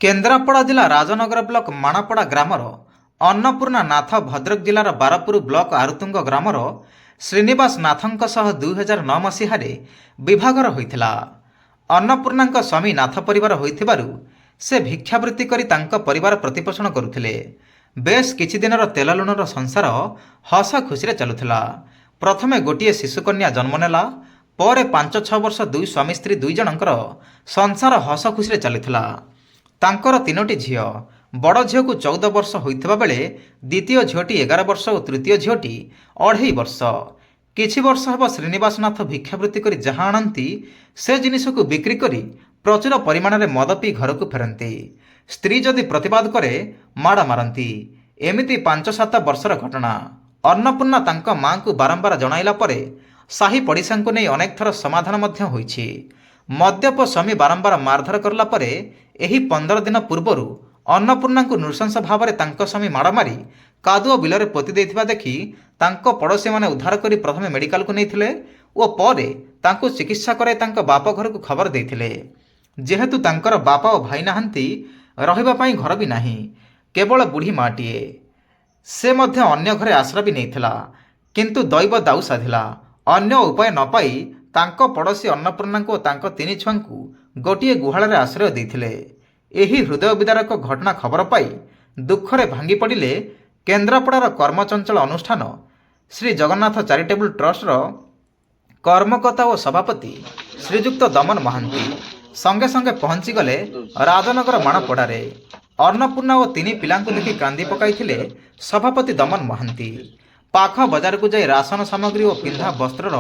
केन्द्रापड़ा जिला Rajnagar block माणापड़ा grammar Annapurna नाथ Bhadrak जिलार बारपुर block आरुतुंग grammar Srinivas नाथंक सह 2009 मसीहारे विभागर होइथिला। अन्नपूर्णांक स्वामी नाथ परिवार होइथिबारु से भिक्षावृत्ति करी तांका परिवार प्रतिपोषण करुथिले। बेस किछि दिनर तेल लुणर संसार हस खुशी चलुथिला। प्रथमे गोटिए शिशुकन्या जन्म नेला, पर 5-6 वर्ष दुई स्वामी स्त्री दुई जनकर संसार हस खुशी चलुथिला। तांकर 3टी झील, बड़ झील को 14 वर्ष होइथिबा बेले द्वितीय झीलटी 11 वर्ष और तृतीय झीलटी 2.5 वर्ष। किछि वर्ष हेब श्रीनिवासनाथ भिक्षावृत्ति करी जहाँ आणती से जिनिस को बिक्री करी प्रचुर परिमाण में मद पी घर को फेरती। स्त्री जदि प्रतिवाद करे माड़ मारती। एमिति 5-7 वर्षर घटना। अन्नपूर्णा तांका मां को बारंबार जणाइला परे साही पड़िशा को नहीं अनेक थर समाधान मध्य होइछि। मद्यप स्वामी बारंबार मारधर करला परे एही 15 दिन पूर्वर अन्नपूर्णा को नृशंस भाव में तांका स्वामी माड़ मारी कादुओ बिलरे पोति देथिबा देखि तांको पड़ोशी माने उद्धार करी प्रथमे मेडिकल को नैथिले ओ परे तांको चिकित्सा करे तांको बाप घर को खबर देथिले। जेहेतु तांकर बापा और भाई नाहंती, रहिबा पई घर भी नाही, केवल बुढ़ी माटीए। से मध्य अन्य घरे आश्रय भी नैथिला, किंतु दैव दाऊ साधिला। अन्य उपाय न पाई तांको पड़ोशी अन्नपूर्णा को तांको 3 छुआंकु गोटिए गुहाल आश्रय देथिले। एही हृदय विदारक घटना खबर पाई दुखरे भांगी पड़िले केन्द्रापड़ार कर्मचंचल अनुष्ठान श्री जगन्नाथ चैरिटेबल ट्रस्टर कर्मकर्ता और सभापति श्रीजुक्त दमन महांती। संगे संगे पहुंची गले राजनगर माणपड़ारे। अन्नपूर्णा और 3 पिलांकु देखि कांदी पकाइथिले सभापति दमन महांती। पाख बजार को जाई राशन सामग्री और पिंधा वस्त्रर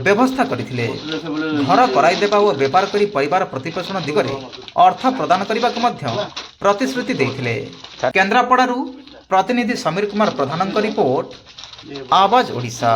व्यवस्था करथिले। घर कराई देबा और व्यापार करी परिवार प्रतिपोषण दिगरे अर्थ प्रदान करबा को मध्य प्रतिश्रुति देथिले। केन्द्रापड़ारू प्रतिनिधि समीर कुमार प्रधानक रिपोर्ट, आवाज ओडिशा।